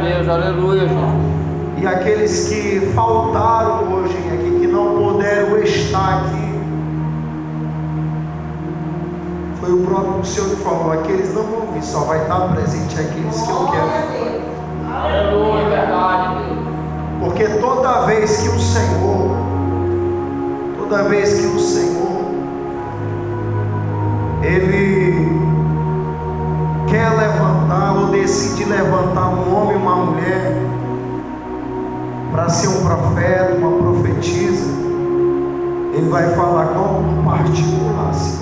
Deus, aleluia, Jesus. E aqueles que faltaram hoje aqui, que não puderam estar aqui, foi o próprio Senhor que falou: aqueles não vão vir, só vai estar presente aqueles que eu quero. Aleluia, verdade, Deus. Porque toda vez que o Senhor Ele quer levantar ou decide levantar um homem ou uma mulher para ser um profeta, uma profetisa, Ele vai falar como particular, Senhor.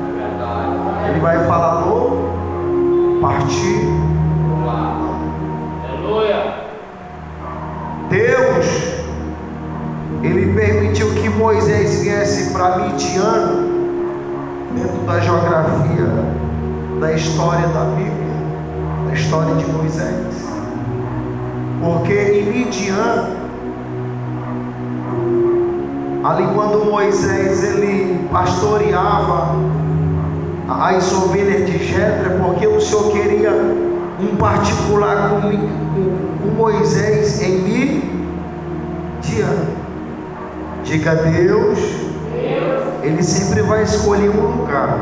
É verdade. Ele vai falar no particular. Aleluia. Deus, Ele permitiu que Moisés viesse para Midian, dentro da geografia da história da Bíblia, da história de Moisés, porque em Midian, ali quando Moisés ele pastoreava as ovelhas de Jetro, porque o Senhor queria um particular com Moisés em Midian. Diga: Deus, Ele sempre vai escolher um lugar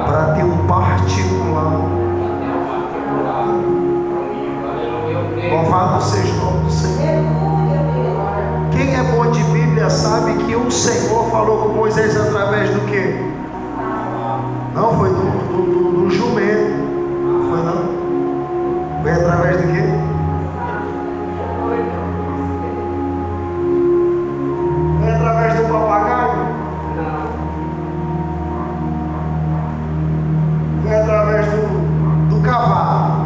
para ter um particular. Louvado seja o nome do Senhor. Quem é bom de Bíblia sabe que o Senhor falou com Moisés através do quê? Não, foi do jumento. Não foi não? Foi através do quê? Foi através do papagaio? Não. Foi através do cavalo?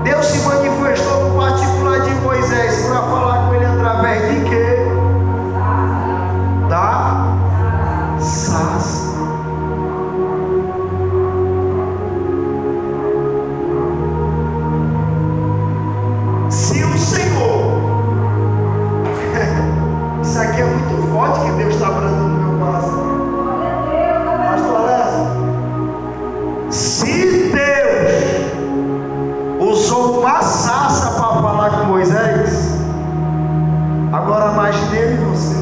Deus se manifestou no particular de Moisés para falar com ele através de quê? Da sarça. Se o Senhor, isso aqui é muito forte que Deus está brandando no meu coração. Pastor Alessio, se Deus usou uma sarça para falar com Moisés, agora imagine ele e você.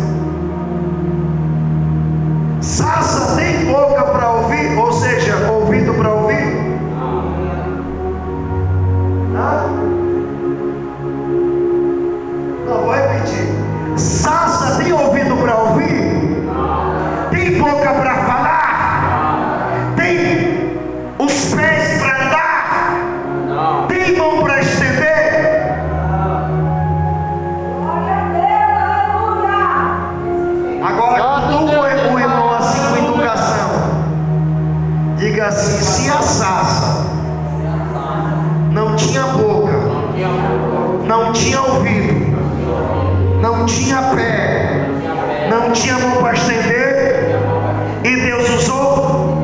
Sarça tem boca para ouvir, ou seja, ouvido para ouvir? Não, vou repetir. Sarça tem ouvido para ouvir? Tem boca para falar? Tem os pés para andar? Tem mão para estender? Agora, o irmão assim com educação, diga assim: se a sarça não tinha boca, não tinha ouvido, não tinha pé, não tinha mão para estender, e Deus usou,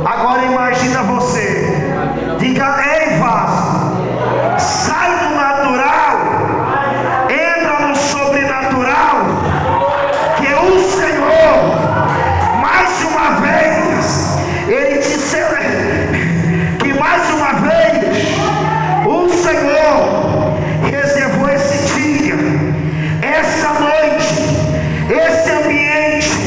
agora imagina você, diga: ei, vaso, sai do natural, entra no sobrenatural, que o Senhor, mais uma vez, Ele disse que mais uma vez, o Senhor reservou esse dia, essa noite, esse ambiente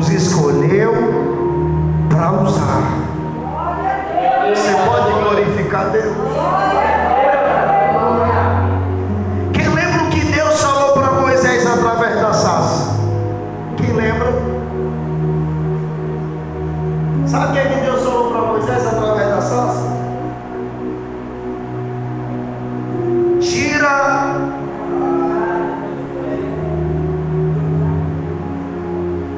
nos escolheu para usar. Você pode glorificar Deus? Quem lembra o que Deus falou para Moisés através da sarça? Quem lembra? Sabe o que Deus falou para Moisés através da sarça? Tira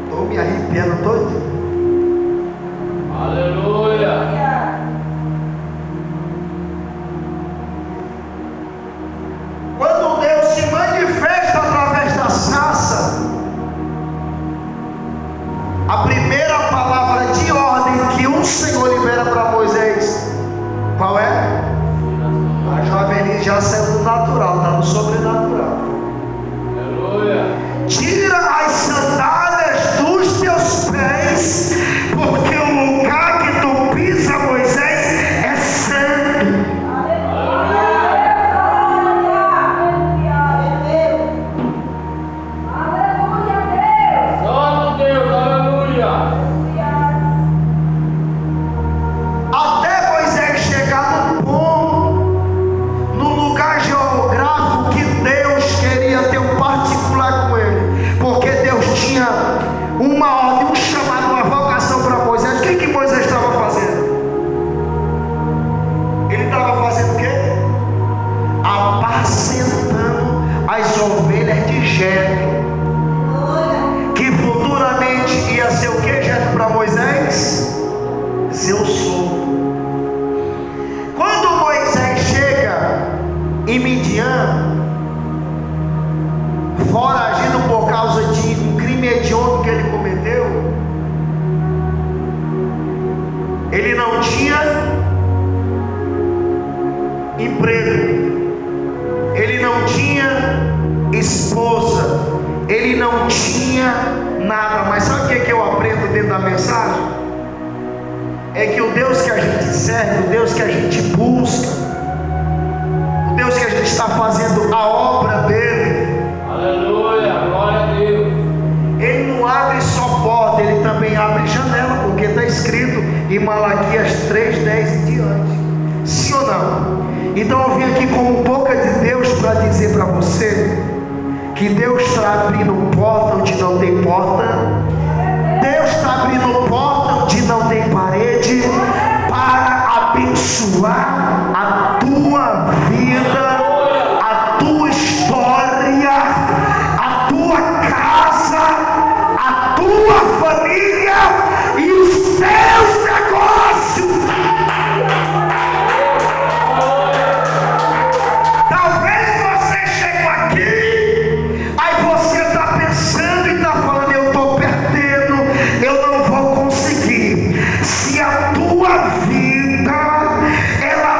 estou me arrepiando todo. Aleluia. Quando Deus se manifesta através da sarça, a primeira palavra de ordem que o Senhor libera para Moisés, qual é? A jovem já saiu do natural, está no sobrenatural. Aleluia. Tira as sandálias dos teus pés, porque o lugar que tu pisa, Moisés, é santo. Santo Deus, aleluia. Até Moisés chegar no ponto, no lugar geográfico que Deus queria ter um particular com ele, porque Deus tinha uma ordem, um chamado, uma vocação para Moisés. O que Moisés estava fazendo? Ele estava fazendo o quê? Apacentando as ovelhas de Jetro, que futuramente ia ser o que, Jetro, para Moisés? Seu sogro. Quando Moisés chega em Midian, foragido por causa de um crime hediondo que ele cometeu, ele não tinha emprego, ele não tinha esposa, ele não tinha nada. Mas sabe o que eu aprendo dentro da mensagem? É que o Deus que a gente serve, o Deus que a gente busca, o Deus que a gente está fazendo a obra dele, Aleluia. Glória a Deus. ele não abre só porta, ele também abre janela, porque está escrito em Malaquias 3:10 em diante. Sim ou não? Então eu vim aqui como boca de Deus para dizer para você que Deus está abrindo porta onde não tem porta. Deus está abrindo porta onde não tem parede, para abençoar a tua vida, a tua história, a tua casa, a tua família e os teus negócios. Talvez você chegou aqui, aí você está pensando e está falando: eu estou perdendo, eu não vou conseguir. Se a tua vida ela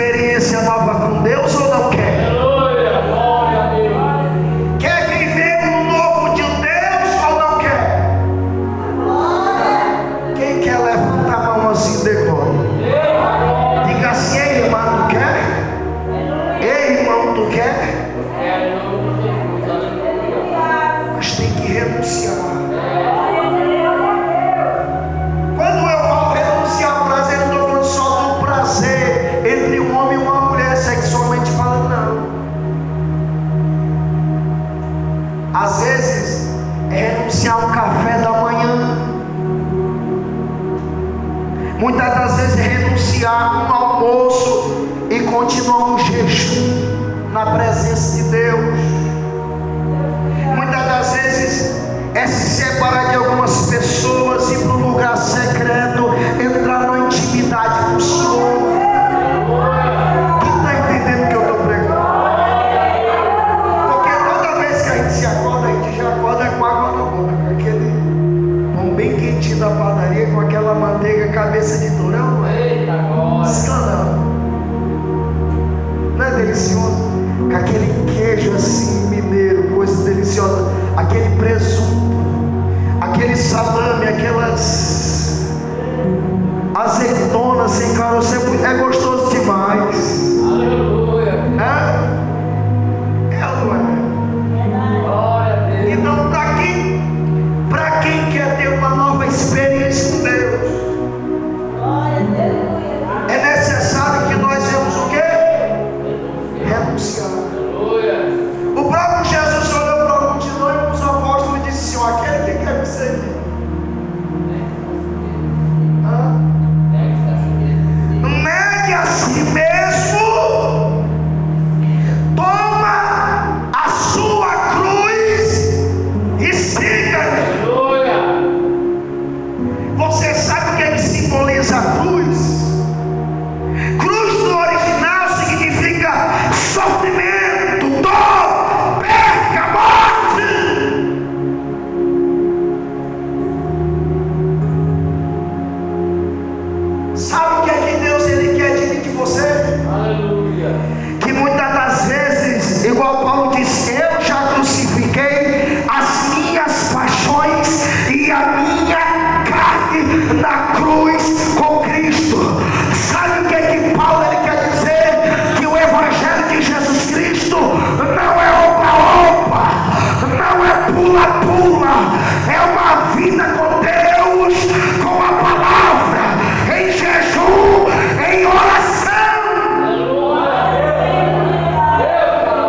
experiência nova com Deus ou não quer? Aleluia. Glória a Deus. Quer viver no novo de Deus ou não quer? Quem quer levantar a mão assim decora? Diga assim: ei, irmão, tu quer? Ei, irmão, tu quer? Mas tem que renunciar. Quando eu falo renunciar ao prazer, eu não estou falando só do prazer entre um homem e uma mulher sexualmente falando, não. Às vezes é renunciar ao café da manhã. Muitas das vezes é renunciar um almoço e continuar um jejum na presença de Deus. Muitas das vezes é se separar de algumas pessoas, ir para um lugar secreto, entrar na intimidade com o Senhor. Quem está entendendo o que eu estou pregando? Porque toda vez que a gente se acorda, a gente já acorda com água na boca, com aquele pão bem quentinho da padaria, com aquela manteiga cabeça de durão. Escândalo. Não é delicioso? Com aquele queijo assim mineiro, coisa deliciosa, aquele presunto, aquele salame, aquelas azeitonas sem caroço, é gostoso demais. Aleluia. É ou não é? Glória a Deus. Então, para quem quer ter uma nova experiência com Deus, é necessário que nós vemos o quê? Renunciar. Aleluia. O próprio Jesus olhou para a multidão e para os apóstolos e disse assim: aquele que quer me seguir, negue a si mesmo, toma a sua cruz e siga-me. Aleluia. Você sabe o que é que simboliza a cruz? Cruz no original significa sofrimento, dor, perca, morte. Sabe o que é que Deus ele quer de mim, de você? Aleluia. Que muitas das vezes, igual Paulo disse, eu já crucifiquei as minhas paixões e a minha carne na cruz com Cristo. Sabe o que é que Paulo ele quer dizer? Que o Evangelho de Jesus Cristo não é opa-opa, não é pula-pula, é uma vida com Deus, com a palavra, em jejum, em oração.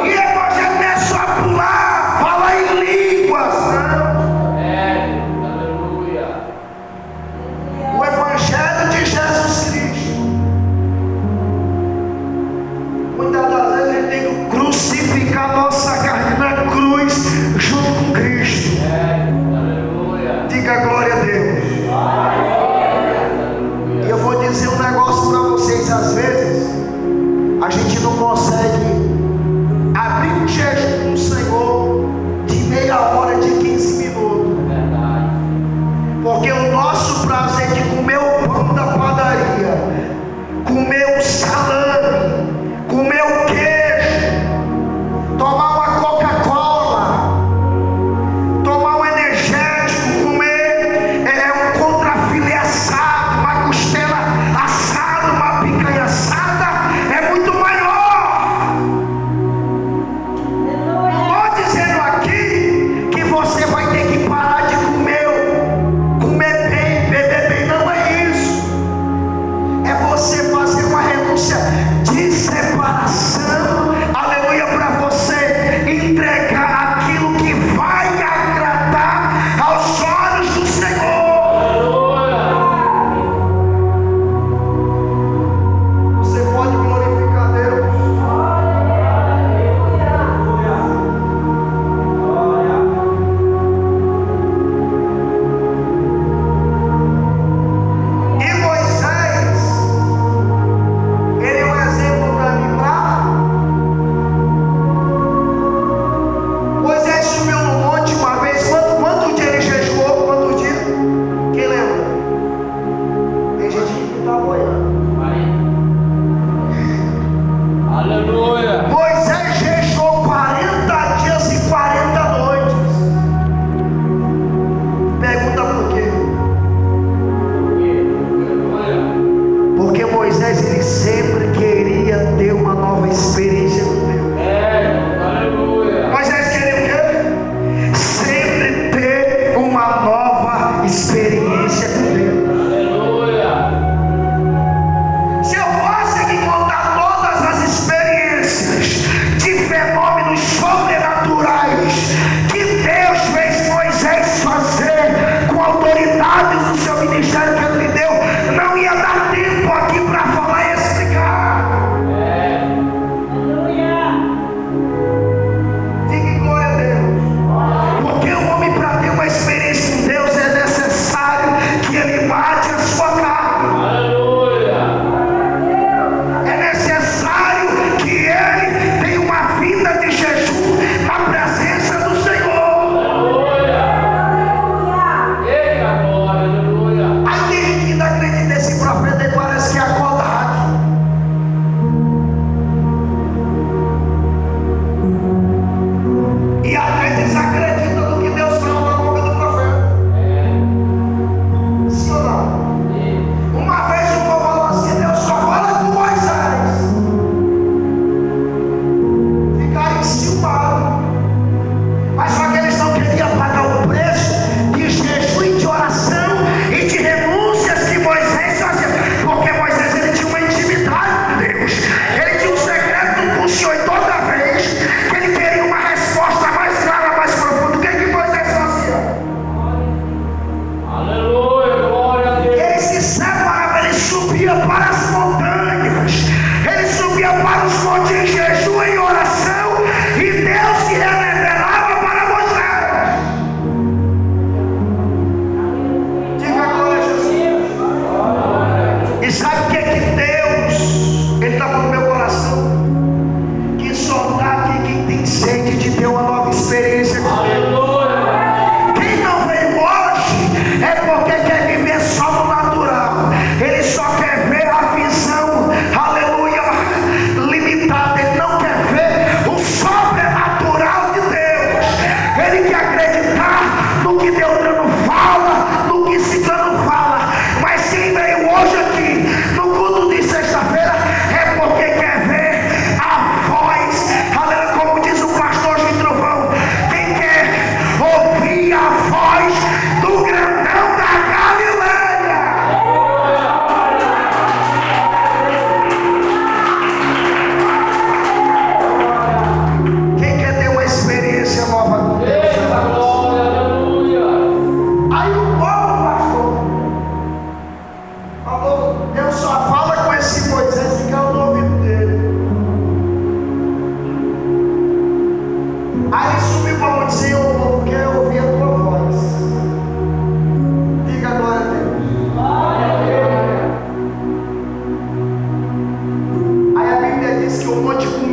E Evangelho não é só pular, falar em línguas, não. Aleluia. O Evangelho de Jesus Cristo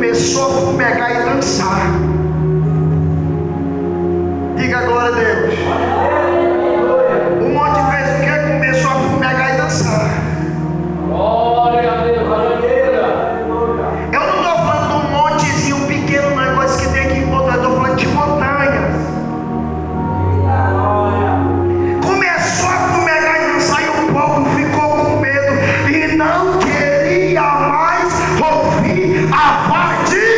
começou a fumegar e dançar. Diga glória a Deus. O monte fez o que? Começou a fumegar e dançar. Glória a Deus, aleluia. Eu não estou falando de um montezinho pequeno, não, coisa que tem que encontrar. Eu estou falando de montanhas. Começou a fumegar e dançar e o povo ficou com medo e não queria mais ouvir a voz de...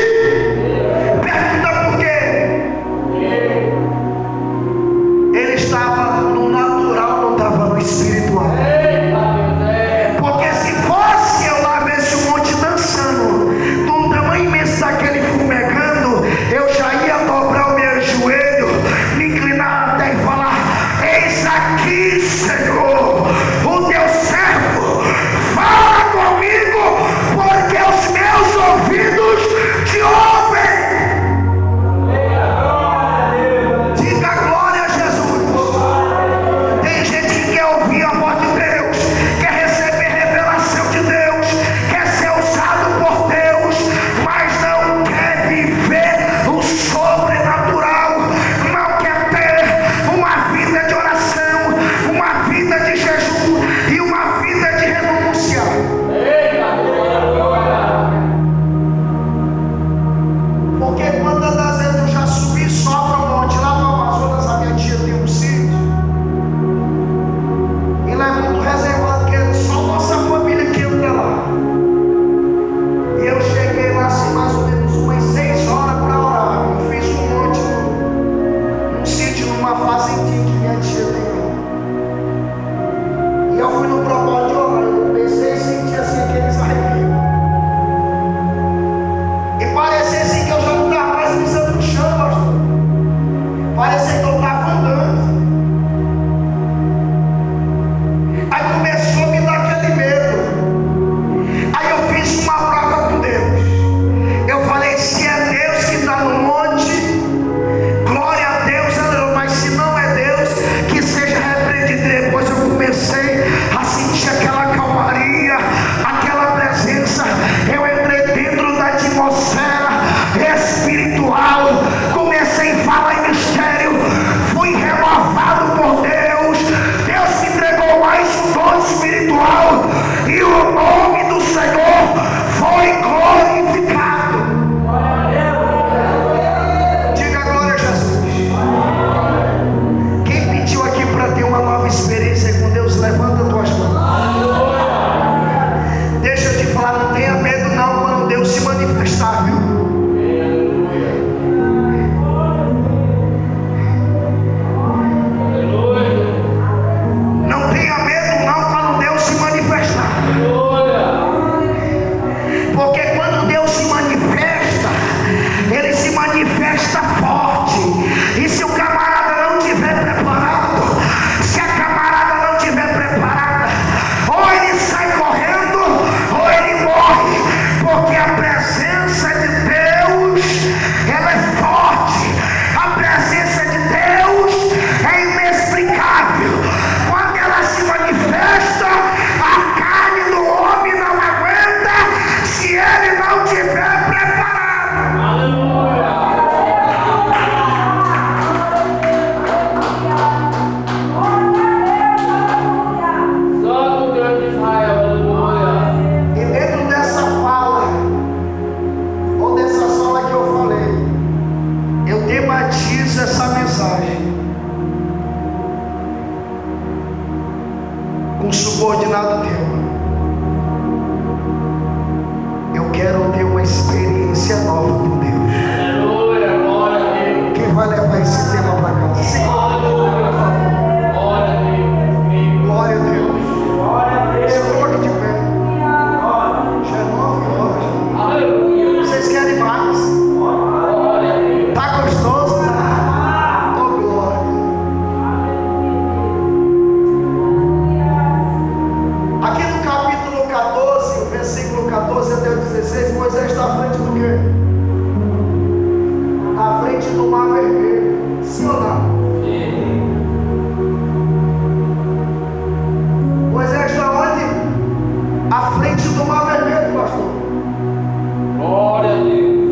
Pergunta por quê? Ele estava no natural, não estava no espiritual. Porque se fosse eu lá ver esse monte dançando, de um tamanho imenso daquele fumegando, eu já ia dobrar o meu joelho, me inclinar até e falar: eis aqui, Senhor, o teu servo, fala comigo, porque os meus ouvidos te ouvem. Diga glória a Jesus. Tem gente que quer ouvir a voz de Deus, quer receber revelação de Deus, quer ser usado por Deus, mas não quer viver o sobrenatural, não quer ter uma vida de oração, uma vida de jejum e uma vida de renúncia. Porque quantas das vezes eu já subi só para o monte, lá no Amazonas, a minha tia tem um sítio, e lá é muito reservado, porque só nossa família que entra lá. E eu cheguei lá assim mais ou menos umas 6 horas para orar. Eu fiz um monte num sítio, numa fazendinha que minha tia tem lá. E eu fui no propósito de orar. Eu comecei a sentir assim aqueles arrepios. E parecia assim que eu já não estava mais pisando no chão, pastor. Parecia que eu estava andando. Aí começou a me dar aquele medo. Aí eu fiz uma prova com Deus. Eu falei: se é Deus que está no monte, glória a Deus, aleluia. Mas se não é Deus, que seja repreendido. Depois eu comecei a sentir aquela calmaria, aquela presença. Eu entrei dentro da atmosfera espiritual, comecei a falar em mistério, fui renovado por Deus. Deus me entregou mais um dom espiritual e o nome do Senhor foi glorificado. Diga glória a Jesus. Quem pediu aqui para ter uma nova experiência com Deus, levanta as tuas mãos. Deixa eu te falar, não tenha medo não quando Deus se manifestar, viu? Não tenha medo não quando Deus se manifestar. Porque quando Deus se manifesta, Ele se manifesta forte. E se o camarada não estiver preparado, se a camarada não estiver preparada, ou ele sai correndo, ou ele morre. Porque a presença de Deus, ela é forte. A presença de Deus é inexplicável. Quando ela se manifesta, a carne do homem não aguenta se ele não estiver preparado. Aleluia. Santo Deus de Israel, aleluia. E dentro dessa fala, ou dessa fala que eu falei, eu tematizo essa mensagem com subordinado teu. Eu quero ter uma experiência nova com Deus. Aleluia, glória a Deus. Quem vai levar esse tema para casa? Senhor, Aleluia, glória a Deus. glória a Deus. Se coloque de pé. Já é 9 horas. Aleluia, Vocês querem mais? glória a Deus. Tá gostoso? Tá? Oh, glória. Aqui no capítulo 14, versículo 14 até o 16, Moisés está à frente do quê? À frente do mar vermelho. Sim ou não? Moisés está onde? À frente do mar vermelho, pastor. Glória a Deus.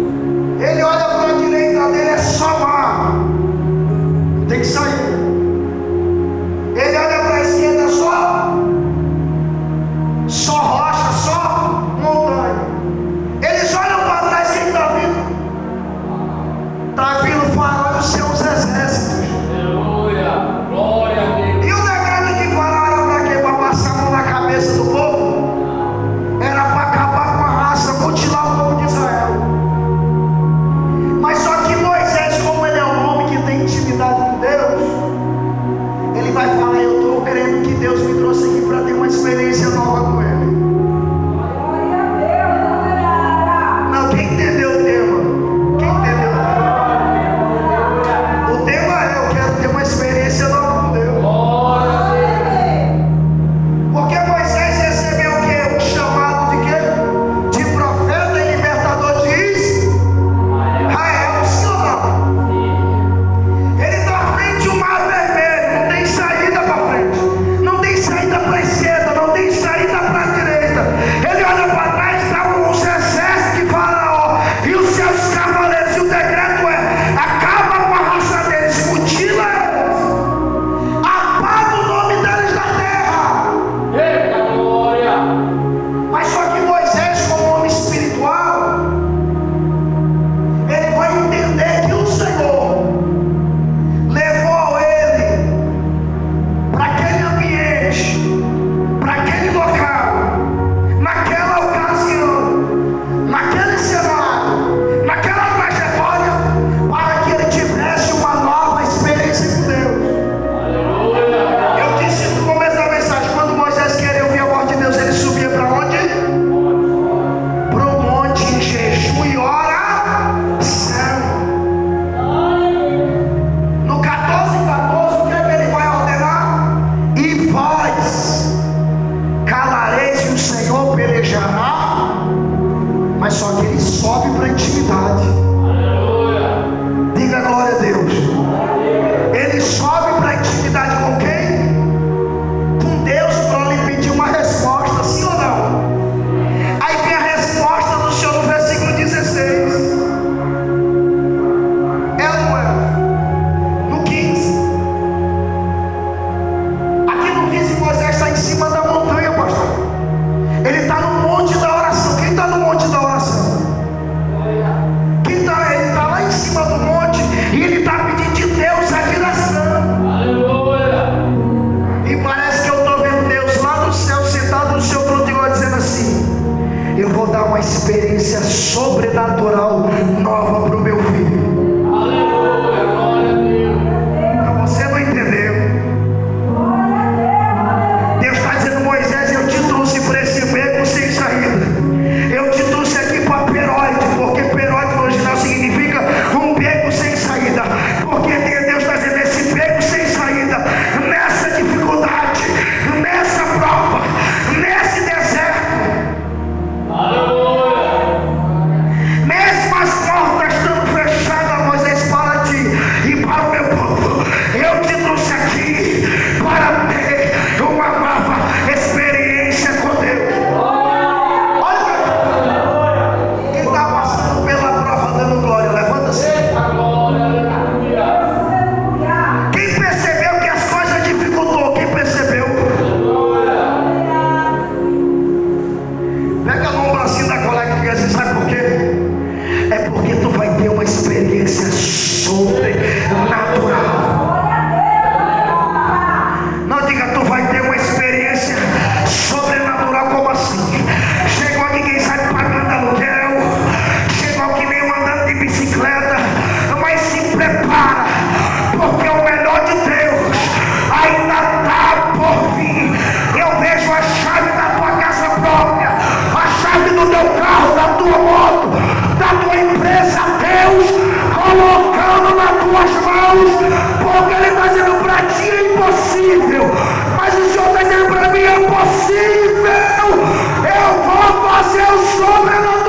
sobe para a intimidade. Aleluia. Diga glória a Deus. Ele sobe para a intimidade com quem? Com Deus, para lhe pedir uma resposta, sim ou não? Aí tem a resposta do Senhor no versículo 16. É ou não é? No 15. Aqui no 15 Moisés está em cima da montanha, pastor. Ele está no monte da oração. Quem está no monte da oração? Ele está lá em cima do monte e ele está pedindo de Deus a direção. Aleluia. E parece que eu estou vendo Deus lá no céu, sentado no seu trono de glória, dizendo assim: eu vou dar uma experiência sobrenatural nova para o meu filho. Aleluia. Glória a Deus. Você não entendeu? Deus está dizendo: Moisés, eu te trouxe para esse beco sem saída. Eu te trouxe aqui para Peróide, porque Peróide no original significa um beco sem saída. Porque Deus está dizendo: esse beco sem saída, nessa dificuldade, nessa prova, nesse deserto, Aleluia. mesmo as portas estando fechadas, Moisés, para ti e para o meu povo, eu te trouxe aqui para ter uma nova experiência com Deus. Olha, quem está passando pela prova dando glória, levanta-se. Eita glória. Aleluia. Quem percebeu que as coisas dificultou? Quem percebeu? Aleluia. Pega no bracinho da colega e diz assim: sabe por quê? É porque tu vai ter uma experiência sobrenatural. Não diga: tu vai ter uma experiência sobrenatural. Como assim? Chegou aqui quem sabe pagando aluguel, chegou aqui nem andando de bicicleta, mas se prepara, porque o melhor de Deus ainda está por vir. Eu vejo a chave da tua casa própria, a chave do teu carro, da tua moto, da tua empresa, Deus colocando nas tuas mãos, porque Ele está dizendo: para ti é impossível, mas o Senhor está dizendo: para mim é possível. Eu vou fazer o sobrenatural.